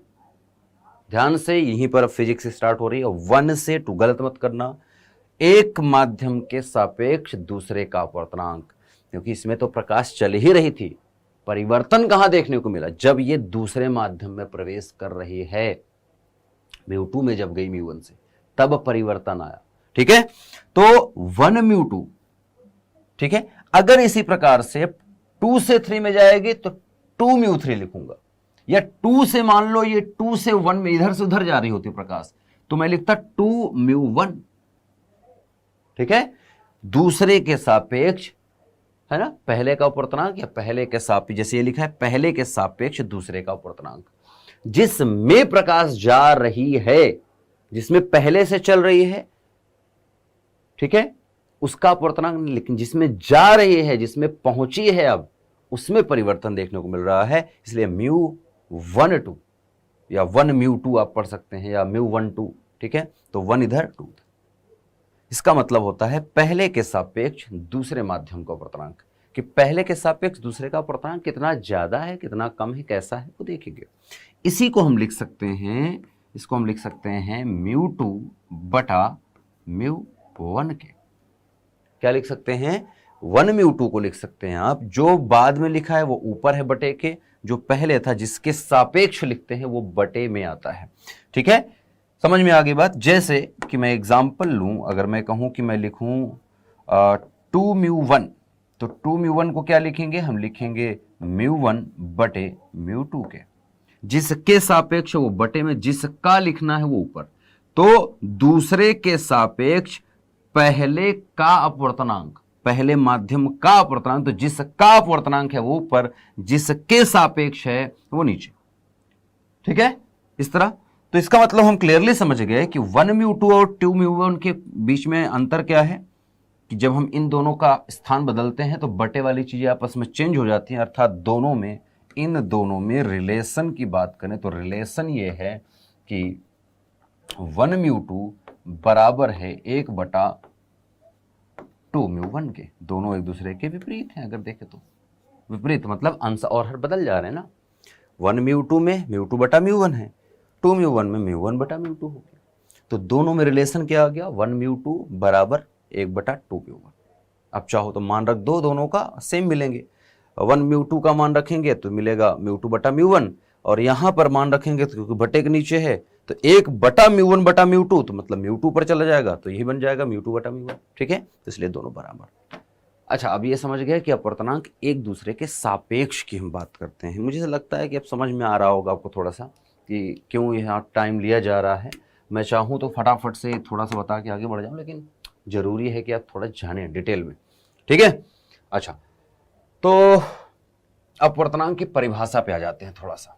ध्यान से, यहीं पर फिजिक्स स्टार्ट हो रही है, 1 से 2, गलत मत करना। एक माध्यम के सापेक्ष दूसरे का अपवर्तनांक, क्योंकि इसमें तो प्रकाश चल ही रही थी, परिवर्तन कहां देखने को मिला, जब ये दूसरे माध्यम में प्रवेश कर रही है, μ2 में जब गई μ1 से, तब परिवर्तन आया, ठीक है। तो 1 μ2, ठीक है। अगर इसी प्रकार से 2 से 3 में जाएगी तो 2 μ3 लिखूंगा, या 2 से, मान लो ये 2 से 1 में इधर से उधर जा रही होती प्रकाश, तो मैं लिखता 2 μ1, ठीक है। दूसरे के सापेक्ष, है ना, पहले का अपवर्तनांक या पहले के सापेक्ष, जैसे ये लिखा है पहले के सापेक्ष दूसरे का अपवर्तनांक, जिसमें प्रकाश जा रही है, जिसमें पहले से चल रही है, ठीक है, उसका अपवर्तनांक नहीं, लेकिन जिसमें जा रही है, जिसमें पहुंची है, अब उसमें परिवर्तन देखने को मिल रहा है। इसलिए μ12 या 1 μ2 आप पढ़ सकते हैं, या μ12, ठीक है। तो 1 इधर 2, इसका मतलब होता है पहले के सापेक्ष दूसरे माध्यम का अपवर्तनांक, कि पहले के सापेक्ष दूसरे का अपवर्तनांक कितना ज्यादा है, कितना कम है, कैसा है, वो देखेंगे। इसी को हम लिख सकते हैं, इसको हम लिख सकते हैं μ2 बटा μ1 के। क्या लिख सकते हैं, 1 μ2 को लिख सकते हैं आप, जो बाद में लिखा है वो ऊपर है बटे के, जो पहले था जिसके सापेक्ष लिखते हैं वो बटे में आता है, ठीक है। समझ में आ गई बात। जैसे कि मैं एग्जाम्पल लूं, अगर मैं कहूं कि मैं लिखूं टू म्यू वन, तो टू म्यू वन को क्या लिखेंगे, हम लिखेंगे म्यू वन बटे म्यू टू के, जिसके सापेक्ष वो बटे में, जिसका लिखना है वो ऊपर, तो दूसरे के सापेक्ष पहले का अपवर्तनांक, पहले माध्यम का अपवर्तनांक, तो जिसका अपवर्तनांक है वो ऊपर, जिसके सापेक्ष है वो नीचे। ठीक है, इस तरह। तो इसका मतलब हम क्लियरली समझ गए कि 1 म्यू टू और 2 म्यू वन के बीच में अंतर क्या है, कि जब हम इन दोनों का स्थान बदलते हैं तो बटे वाली चीजें आपस में चेंज हो जाती हैं, अर्थात दोनों में, इन दोनों में रिलेशन की बात करें तो रिलेशन ये है कि 1 म्यू टू बराबर है 1/2 म्यू वन के। दोनों एक दूसरे के विपरीत हैं, अगर देखें तो विपरीत मतलब अंश और हर बदल जा रहे हैं ना। 1 म्यू टू में म्यू टू बटा म्यू वन है, 2 म्यू वन में म्यू वन बटा म्यू टू हो गया, तो दोनों में रिलेशन क्या आ गया, 1 म्यू टू बराबर 1/2 म्यू वन। अब चाहो तो मान रख दो, दोनों का सेम मिलेंगे। 1 म्यू टू का मान रखेंगे तो मिलेगा म्यू टू बटा म्यू वन, और यहां पर मान रखेंगे तो क्योंकि बटे के नीचे है तो 1/म्यू1 बटा म्यू टू, तो मतलब म्यू टू पर चला जाएगा, तो यही बन जाएगा म्यू टू बटा म्यू वन। ठीक है, तो इसलिए दोनों बराबर। अच्छा, अब ये समझ गए कि अपवर्तनांक एक दूसरे के सापेक्ष की हम बात करते हैं। मुझे लगता है कि अब समझ में आ रहा होगा आपको थोड़ा सा कि क्यों यहाँ टाइम लिया जा रहा है। मैं चाहूँ तो फटाफट से थोड़ा सा बता के आगे बढ़ जाऊँ, लेकिन जरूरी है कि आप थोड़ा जाने डिटेल में। ठीक है, अच्छा, तो अपवर्तनांक की परिभाषा पे आ जाते हैं थोड़ा सा।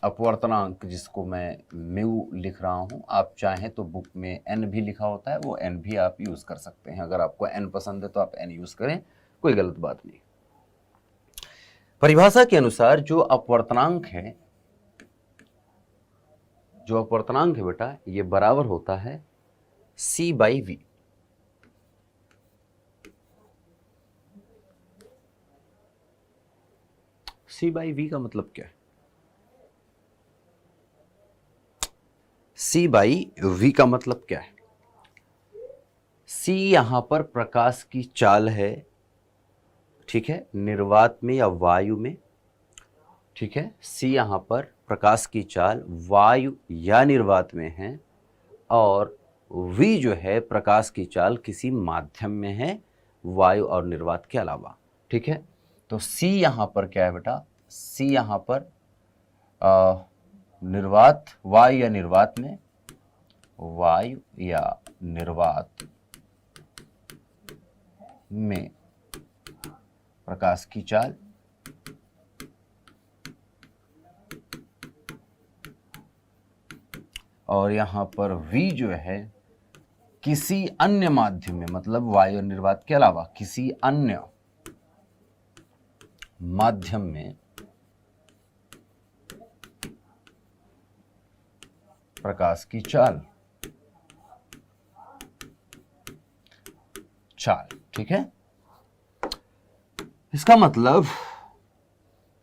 अपवर्तनांक जिसको मैं म्यू लिख रहा हूं, आप चाहें तो बुक में एन भी लिखा होता है, वो एन भी आप यूज कर सकते हैं। अगर आपको एन पसंद है तो आप एन यूज करें, कोई गलत बात नहीं। परिभाषा के अनुसार जो अपवर्तनांक है, बेटा, ये बराबर होता है C/V। C/V का मतलब क्या है? C/V का मतलब क्या है? C यहां पर प्रकाश की चाल है, ठीक है, निर्वात में या वायु में। ठीक है, C यहां पर प्रकाश की चाल वायु या निर्वात में है, और V जो है प्रकाश की चाल किसी माध्यम में है, वायु और निर्वात के अलावा। ठीक है, तो C यहां पर क्या है बेटा? C यहां पर निर्वात, वायु या निर्वात में, वायु या निर्वात में प्रकाश की चाल, और यहां पर V जो है किसी अन्य माध्यम में, मतलब वायु और निर्वात के अलावा किसी अन्य माध्यम में प्रकाश की चाल। ठीक है, इसका मतलब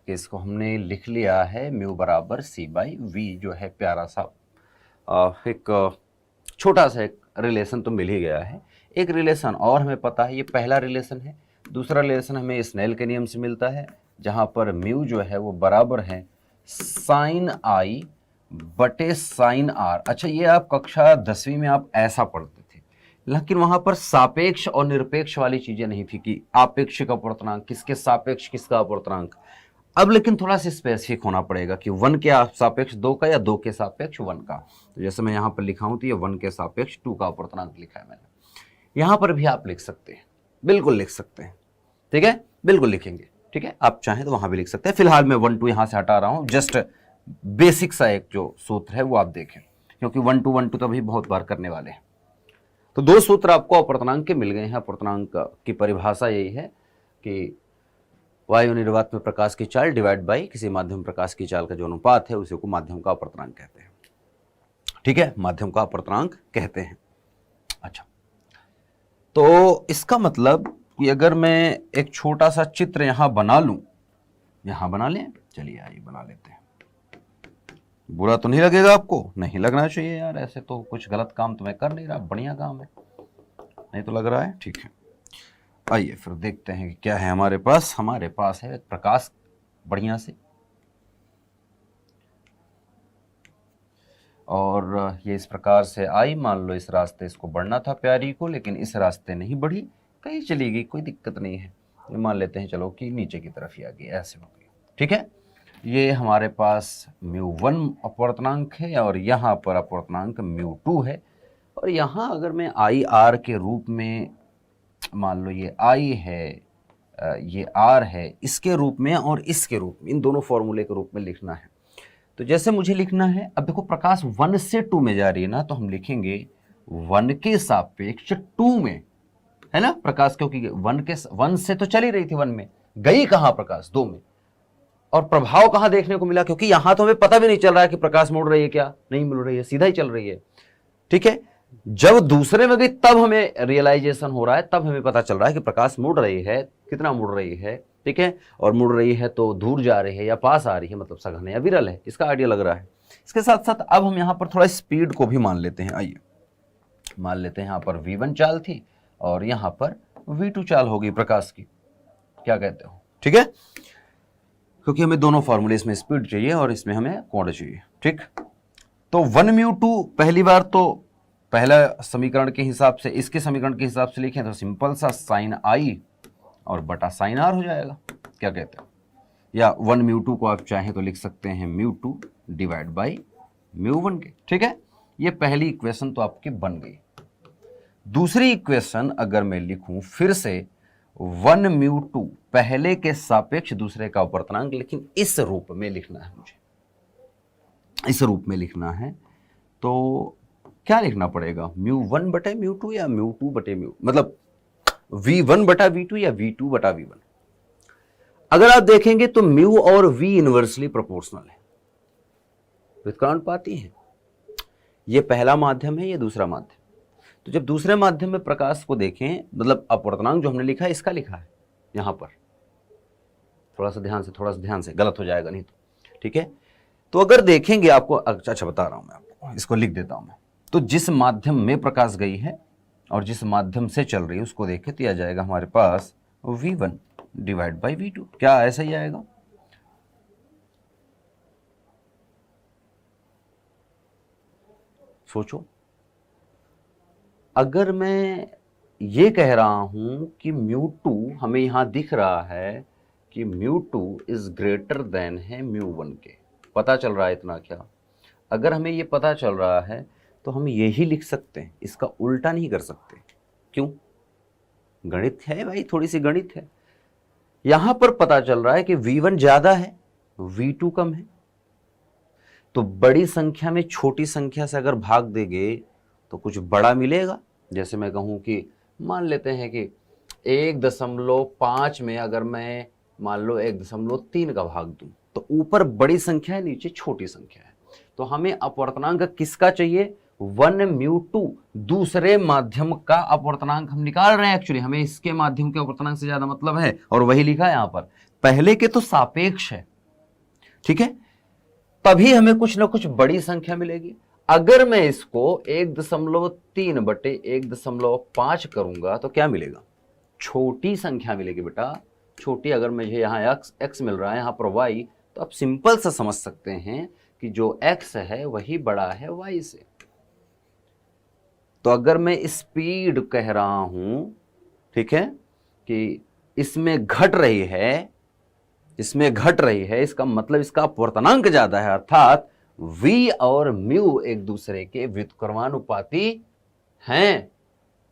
कि इसको हमने लिख लिया है म्यू बराबर C/V, जो है प्यारा सा एक छोटा सा एक रिलेशन तो मिल ही गया है। एक रिलेशन और हमें पता है, ये पहला रिलेशन है। दूसरा रिलेशन हमें स्नेल के नियम से मिलता है, जहां पर म्यू जो है वो बराबर है sin I बटे sin R। अच्छा, ये आप कक्षा 10वीं में आप ऐसा पढ़ते थे, लेकिन वहां पर सापेक्ष और निरपेक्ष वाली चीजें नहीं थी कि आपेक्षिक अपवर्तनांक किसके सापेक्ष किसका अपवर्तनांक। अब लेकिन थोड़ा सा स्पेसिफिक होना पड़ेगा कि 1 के सापेक्ष 2 का या 2 के सापेक्ष 1 का। तो जैसे मैं यहाँ पर लिखा हूं तो ये 1 के सापेक्ष 2 का अपवर्तनांक लिखा है मैंने। यहाँ पर भी आप लिख सकते हैं, बिल्कुल लिख सकते हैं। ठीक है, बिल्कुल लिखेंगे। ठीक है, आप चाहें तो वहां भी लिख सकते हैं। फिलहाल मैं 1 2 यहाँ से हटा रहा हूँ, जस्ट बेसिक सा एक जो सूत्र है वो आप देखें, क्योंकि 1 2 तो अभी बहुत बार करने वाले हैं। तो 2 सूत्र आपको अपवर्तनांक के मिल गए हैं। अपवर्तनांक की परिभाषा यही है कि वायु निर्वात में प्रकाश की चाल डिवाइड बाई किसी माध्यम प्रकाश की चाल का जो अनुपात है उसी को माध्यम का अपवर्तनांक कहते हैं। ठीक है, माध्यम का अपवर्तनांक कहते हैं। अच्छा, तो इसका मतलब कि अगर मैं एक छोटा सा चित्र यहां बना लूं, यहां बना लें, चलिए आइए बना लेते हैं। बुरा तो नहीं लगेगा आपको? नहीं लगना चाहिए यार, ऐसे तो कुछ गलत काम तो मैं कर नहीं रहा, बढ़िया काम है, नहीं तो लग रहा है? ठीक है, आइए फिर देखते हैं कि क्या है हमारे पास। हमारे पास है एक प्रकाश, बढ़िया से और ये इस प्रकार से आई, मान लो इस रास्ते इसको बढ़ना था प्यारी को, लेकिन इस रास्ते नहीं बढ़ी, कहीं चली गई, कोई दिक्कत नहीं है, मान लेते हैं चलो कि नीचे की तरफ ही आ गई, ऐसे हो गई। ठीक है, ये हमारे पास μ1 अपवर्तनांक है और यहाँ पर अपवर्तनांक μ2 है। और यहाँ अगर मैं आई आर के रूप में, मान लो ये आई है, ये आर है, इसके रूप में और इसके रूप में, इन दोनों फॉर्मूले के रूप में लिखना है। तो जैसे मुझे लिखना है, अब देखो प्रकाश 1 से 2 में जा रही है ना, तो हम लिखेंगे 1 के सापेक्ष 2 में, है ना प्रकाश, क्योंकि 1 से तो चली रही थी, 1 में गई कहाँ प्रकाश, 2 में। और प्रभाव कहाँ देखने को मिला, क्योंकि यहां तो हमें पता भी नहीं चल रहा है कि प्रकाश मुड़ रही है क्या, नहीं मुड़ रही है, सीधा ही चल रही है। ठीक है, जब दूसरे में गई तब हमें रियलाइजेशन हो रहा है, तब हमें पता चल रहा है कि प्रकाश मुड़ रही है, कितना मुड़ रही है। ठीक है, और मुड़ रही है तो दूर जा रही है या पास आ रही है, मतलब सघन है या विरल है, इसका आइडिया लग रहा है। इसके साथ साथ अब हम यहाँ पर थोड़ा स्पीड को भी मान लेते हैं। आइए मान लेते हैं यहाँ पर v1 चाल थी और यहाँ पर v2 चाल होगी प्रकाश की, क्या कहते हो। ठीक है, क्योंकि हमें दोनों फॉर्मूले, इसमें स्पीड चाहिए और इसमें हमें कोण चाहिए। ठीक, तो 1μ2 पहली बार तो पहला समीकरण के हिसाब से, इसके समीकरण के हिसाब से लिखें तो सिंपल सा साइन आई और बटा साइन आर हो जाएगा, क्या कहते हो। या 1μ2 को आप चाहें तो लिख सकते हैं μ2 डिवाइड बाई μ1 के। ठीक है, ये पहली इक्वेशन तो आपकी बन गई। दूसरी इक्वेशन अगर मैं लिखूं फिर से 1μ2 पहले के सापेक्ष दूसरे का अपवर्तनांक, लेकिन इस रूप में लिखना है मुझे, इस रूप में लिखना है, तो क्या लिखना पड़ेगा, μ1 बटे μ2 या μ2 बटे μ, मतलब v1 बटा v2 या v2 बटा v1। अगर आप देखेंगे तो म्यू और v इनवर्सली प्रोपोर्शनल है, व्युत्क्रमानुपाती है। ये पहला माध्यम है, ये दूसरा माध्यम। तो जब दूसरे माध्यम में प्रकाश को देखें, मतलब अपवर्तनांक जो हमने लिखा है इसका लिखा है यहां पर, थोड़ा सा ध्यान से, गलत हो जाएगा नहीं तो। ठीक है, तो अगर देखेंगे आपको, अच्छा बता रहा हूं मैं आपको, इसको लिख देता हूं मैं। तो जिस माध्यम में प्रकाश गई है और जिस माध्यम से चल रही है उसको देखें तो आ जाएगा हमारे पास v1 डिवाइड बाई v2, क्या ऐसा ही आएगा। सोचो, अगर मैं ये कह रहा हूं कि μ2 हमें यहां दिख रहा है कि μ2 इज ग्रेटर देन है μ1 के, पता चल रहा है इतना क्या। अगर हमें ये पता चल रहा है तो हम यही लिख सकते हैं, इसका उल्टा नहीं कर सकते। क्यों, गणित है भाई, थोड़ी सी गणित है। यहां पर पता चल रहा है कि v1 ज्यादा है, v2 कम है, तो बड़ी संख्या में छोटी संख्या से अगर भाग देंगे तो कुछ बड़ा मिलेगा। जैसे मैं कहूं कि मान लेते हैं कि 1.5 में अगर मैं मान लो 1.3 का भाग दूं, तो ऊपर बड़ी संख्या है, नीचे छोटी संख्या है। तो हमें अपवर्तनांक किसका चाहिए, 1μ2 दूसरे माध्यम का अपवर्तनांक हम निकाल रहे हैं। एक्चुअली हमें इसके माध्यम के अपवर्तनांक से ज्यादा मतलब है, और वही लिखा है यहां पर, पहले के तो सापेक्ष है। ठीक है, तभी हमें कुछ ना कुछ बड़ी संख्या मिलेगी। अगर मैं इसको 1.3 बटे 1.5 करूंगा तो क्या मिलेगा, छोटी संख्या मिलेगी बेटा, छोटी। अगर मुझे यहाँ x मिल रहा है, यहाँ पर y, तो आप सिंपल सा समझ सकते हैं कि जो x है वही बड़ा है y से। तो अगर मैं स्पीड कह रहा हूं, ठीक है, कि इसमें घट रही है, इसका मतलब इसका अपवर्तनांक ज्यादा है, अर्थात v और म्यू एक दूसरे के व्युत्क्रमानुपाती हैं।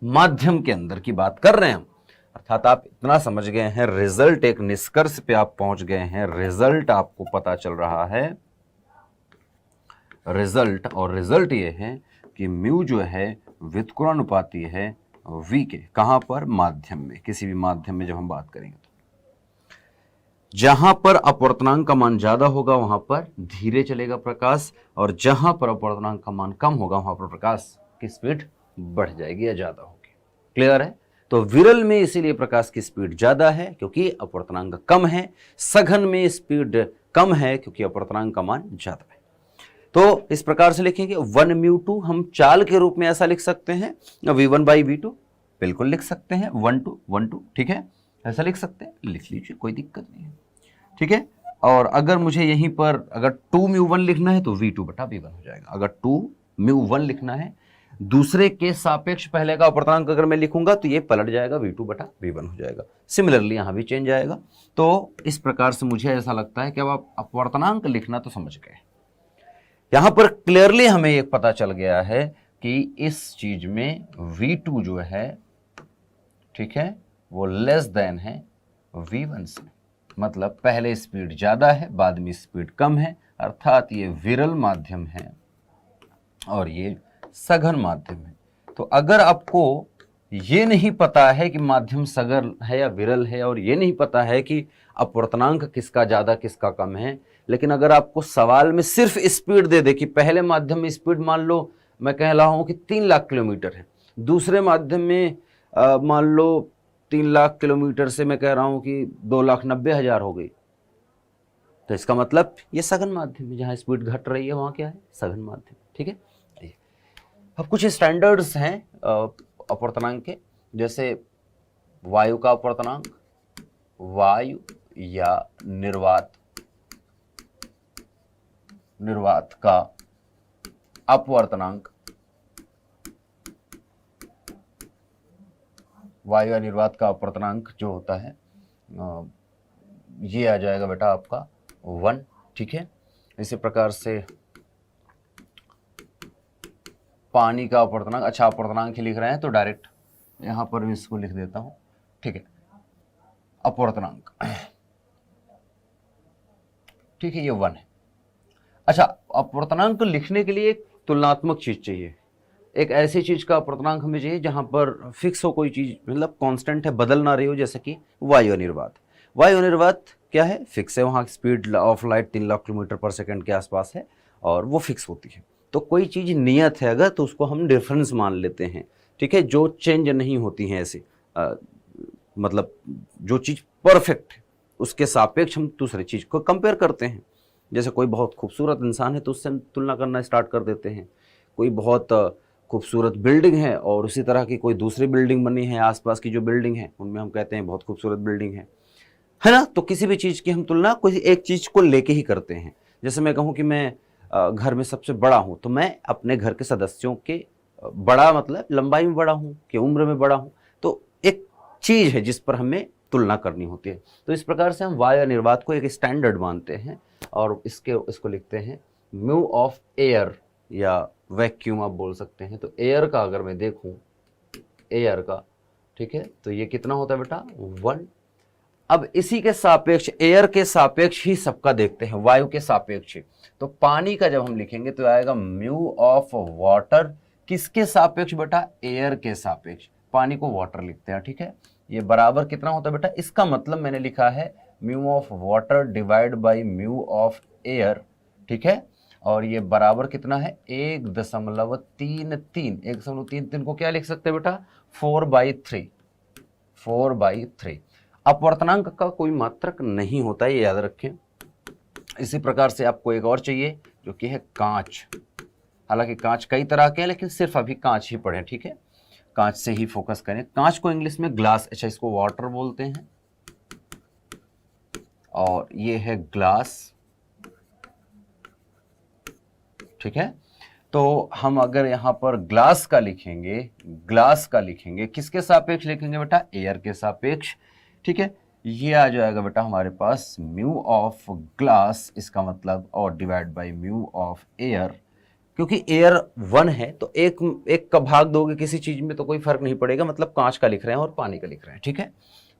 माध्यम के अंदर की बात कर रहे हैं हम, अर्थात आप इतना समझ गए हैं, रिजल्ट, एक निष्कर्ष पे आप पहुंच गए हैं। रिजल्ट आपको पता चल रहा है, रिजल्ट, और रिजल्ट ये है कि म्यू जो है व्युत्क्रमानुपाती है v के, कहां पर, माध्यम में। किसी भी माध्यम में जब हम बात करेंगे तो जहां पर अपवर्तनांक का मान ज्यादा होगा वहां पर धीरे चलेगा प्रकाश, और जहां पर अपवर्तनांक का मान कम होगा वहां पर प्रकाश की स्पीड बढ़ जाएगी या ज्यादा होगी। क्लियर है। तो विरल में इसीलिए प्रकाश की स्पीड ज्यादा है क्योंकि अपवर्तनांक कम है, सघन में स्पीड कम है क्योंकि अपवर्तनांक का मान ज्यादा है। तो इस प्रकार से लिखेंगे 1μ2 हम चाल के रूप में ऐसा लिख सकते हैं, v1 बाई v2 बिल्कुल लिख सकते हैं, 1 2 1 2, ठीक है, ऐसा लिख सकते हैं, लिख लीजिए, कोई दिक्कत नहीं है। ठीक है, और अगर मुझे यहीं पर अगर 2μ1 लिखना है तो v2 बटा v1 हो जाएगा। अगर 2μ1 लिखना है दूसरे के सापेक्ष पहले का अपवर्तनांक अगर मैं लिखूंगा तो ये पलट जाएगा, v2 बटा v1 हो जाएगा। सिमिलरली यहां भी चेंज आएगा। तो इस प्रकार से मुझे ऐसा लगता है कि अब आप अपवर्तनांक लिखना तो समझ गए। यहां पर क्लियरली हमें एक पता चल गया है कि इस चीज में v2 जो है, ठीक है, वो लेस देन है v1 से, मतलब पहले स्पीड ज्यादा है बाद में स्पीड कम है, अर्थात ये विरल माध्यम है और ये सघन माध्यम है। तो अगर आपको ये नहीं पता है कि माध्यम सघन है या विरल है, और ये नहीं पता है कि अपवर्तनांक किसका ज्यादा किसका कम है, लेकिन अगर आपको सवाल में सिर्फ स्पीड दे दे कि पहले माध्यम में स्पीड मान लो मैं कह रहा हूं कि 3 लाख किलोमीटर है, दूसरे माध्यम में मान लो 3 लाख किलोमीटर से मैं कह रहा हूं कि 2,90,000 हो गई, तो इसका मतलब ये सघन माध्यम है, जहां स्पीड घट रही है वहां क्या है, सघन माध्यम। ठीक है, अब कुछ स्टैंडर्ड्स हैं अपवर्तनांक के, जैसे वायु का अपवर्तनांक, वायु या निर्वात का अपवर्तनांक, वायु या निर्वात का अपवर्तनांक जो होता है ये आ जाएगा बेटा आपका 1। ठीक है, इसी प्रकार से पानी का अपवर्तनांक, अच्छा अपवर्तनांक ही लिख रहे हैं तो डायरेक्ट यहां पर भी इसको लिख देता हूं। ठीक है, अपवर्तनांक, ठीक है, ये 1 है। अच्छा, अपवर्तनांक लिखने के लिए एक तुलनात्मक चीज चाहिए, एक ऐसी चीज का अपवर्तनांक हमें चाहिए जहां पर फिक्स हो कोई चीज, मतलब कांस्टेंट है, बदल ना रही हो, जैसे कि वायु निर्वात। वायु निर्वात क्या है, फिक्स है, वहां speed of light 3 lakh kilometre पर सेकंड के आसपास है और वो फिक्स होती है। तो कोई चीज नियत है अगर, तो उसको हम डिफरेंस मान लेते हैं। ठीक है, जो चेंज नहीं होती हैं ऐसे, मतलब जो चीज परफेक्ट है उसके सापेक्ष हम दूसरी चीज को कंपेयर करते हैं। जैसे कोई बहुत खूबसूरत इंसान है तो उससे हम तुलना करना स्टार्ट कर देते हैं। कोई बहुत खूबसूरत बिल्डिंग है और उसी तरह की कोई दूसरी बिल्डिंग बनी है, आसपास की जो बिल्डिंग है उनमें हम कहते हैं बहुत खूबसूरत बिल्डिंग है ना। तो किसी भी चीज़ की हम तुलना कोई एक चीज़ को लेके ही करते हैं। जैसे मैं कहूँ कि मैं घर में सबसे बड़ा हूँ, तो मैं अपने घर के सदस्यों के बड़ा मतलब लंबाई में बड़ा हूँ कि उम्र में बड़ा हूँ, तो एक चीज़ है जिस पर हमें तुलना करनी होती है। तो इस प्रकार से हम वायु निर्वात को एक स्टैंडर्ड मानते हैं और इसको लिखते हैं म्यू ऑफ एयर या वैक्यूम आप बोल सकते हैं। तो एयर का अगर मैं देखूं, एयर का, ठीक है, तो ये कितना होता है बेटा 1। अब इसी के सापेक्ष, एयर के सापेक्ष ही सबका देखते हैं, वायु के सापेक्ष। तो पानी का जब हम लिखेंगे तो आएगा म्यू ऑफ वाटर, किसके सापेक्ष बेटा, एयर के सापेक्ष। पानी को वाटर लिखते हैं। ठीक है, ये बराबर कितना होता है बेटा, इसका मतलब मैंने लिखा है mu of water divide by mu of air. ठीक है, और ये बराबर कितना है 1.33। 1.33 को क्या लिख सकते हैं बेटा 4/3। 4/3 अपवर्तनांक का कोई मात्रक नहीं होता है, ये याद रखें। इसी प्रकार से आपको एक और चाहिए जो कि है कांच। हालांकि कांच कई तरह के हैं लेकिन सिर्फ अभी कांच ही पढ़ें। ठीक है, कांच से ही फोकस करें। कांच को इंग्लिश में ग्लास, अच्छा इसको वाटर बोलते हैं, और ये है ग्लास। ठीक है, तो हम अगर यहां पर ग्लास का लिखेंगे, किसके सापेक्ष लिखेंगे बेटा, एयर के सापेक्ष। ठीक है, ये आ जाएगा बेटा हमारे पास म्यू ऑफ ग्लास, इसका मतलब, और divide by mu of air. क्योंकि एयर 1 है तो एक का भाग दोगे किसी चीज में तो कोई फर्क नहीं पड़ेगा, मतलब कांच का लिख रहे हैं और पानी का लिख रहे हैं। ठीक है,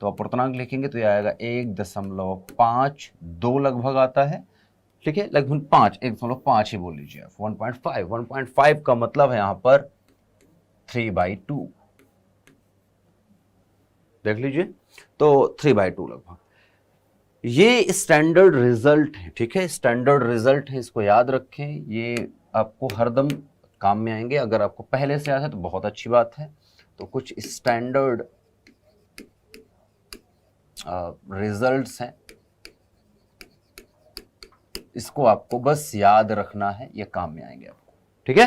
तो अपवर्तनांक लिखेंगे तो ये आएगा 1.52 लगभग आता है। ठीक है, लगभग 5, 1.5 ही बोल लीजिए आप। 1.5 का मतलब है यहां पर 3/2, देख लीजिए, तो 3/2 लगभग। ये स्टैंडर्ड रिजल्ट है। ठीक है, स्टैंडर्ड रिजल्ट है, इसको याद रखें, ये आपको हरदम काम में आएंगे। अगर आपको पहले से याद है तो बहुत अच्छी बात है। तो कुछ स्टैंडर्ड रिजल्ट्स हैं, इसको आपको बस याद रखना है, ये काम में आएंगे आपको। ठीक है,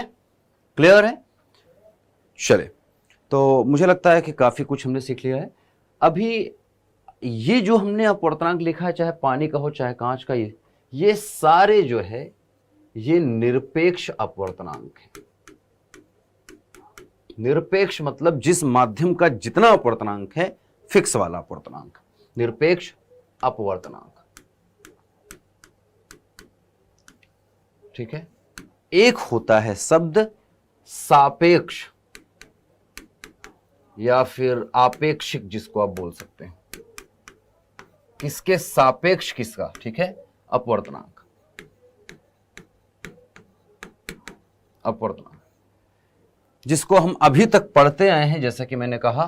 क्लियर है? चले, तो मुझे लगता है कि काफी कुछ हमने सीख लिया है। अभी ये जो हमने अपवर्तनांक लिखा है, चाहे पानी का हो चाहे कांच का, ये सारे जो है ये निरपेक्ष अपवर्तनांक है। निरपेक्ष मतलब जिस माध्यम का जितना अपवर्तनांक है, फिक्स वाला अपवर्तनांक, निरपेक्ष अपवर्तनांक। ठीक है। एक होता है शब्द सापेक्ष या फिर आपेक्षिक, जिसको आप बोल सकते हैं, किसके सापेक्ष किसका, ठीक है, अपवर्तनांक। अपवर्तनांक जिसको हम अभी तक पढ़ते आए हैं, जैसा कि मैंने कहा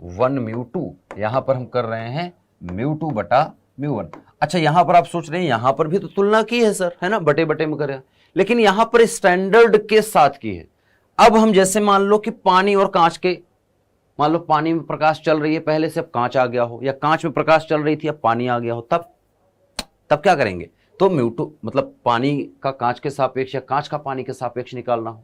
1 μ2, यहां पर हम कर रहे हैं μ2 बटा μ1। अच्छा, यहां पर आप सोच रहे हैं यहां पर भी तो तुलना की है सर, है ना, बटे बटे में करे, लेकिन यहां पर स्टैंडर्ड के साथ की है। अब हम जैसे मान लो कि पानी और कांच के, मान लो पानी में प्रकाश चल रही है पहले से, अब कांच आ गया हो, या कांच में प्रकाश चल रही थी अब पानी आ गया हो, तब क्या करेंगे, तो μ2 मतलब पानी का कांच के सापेक्ष या कांच का पानी के सापेक्ष निकालना हो।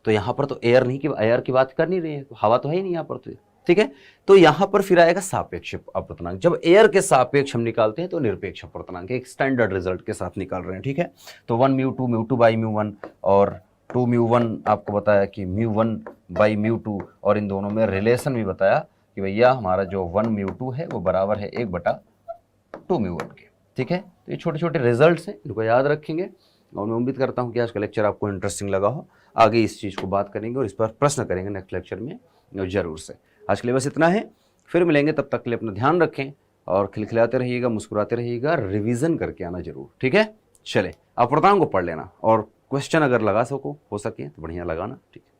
तो यहां पर तो एयर नहीं, कि एयर की बात कर नहीं रही है, हवा तो है ही नहीं यहां पर, तो ठीक है। तो यहां पर फिर आएगा सापेक्ष अपवर्तनांक। जब एयर के सापेक्ष हम निकालते हैं तो निरपेक्ष अपवर्तनांक, एक स्टैंडर्ड रिजल्ट के साथ निकाल रहे हैं, ठीक है। तो 1 μ2 μ2 बाई μ1 और 2 μ1 आपको बताया कि μ1 बाई μ2, और इन दोनों में रिलेशन भी बताया कि भैया हमारा जो 1 μ2 है वो बराबर है 1 बटा 2 μ1 के, ठीक है। तो ये छोटे छोटे रिजल्ट्स हैं, इनको याद रखेंगे, और मैं उम्मीद करता हूँ कि आज का लेक्चर आपको इंटरेस्टिंग लगा हो। आगे इस चीज़ को बात करेंगे और इस पर प्रश्न करेंगे नेक्स्ट लेक्चर में जरूर से। आज के लिए बस इतना है, फिर मिलेंगे, तब तक के लिए अपना ध्यान रखें और खिलखिलाते रहिएगा, मुस्कुराते रहिएगा, रिवीजन करके आना जरूर, ठीक है। चले, अपवर्तनांक को पढ़ लेना, और क्वेश्चन अगर लगा सको हो सके तो बढ़िया लगाना, ठीक है।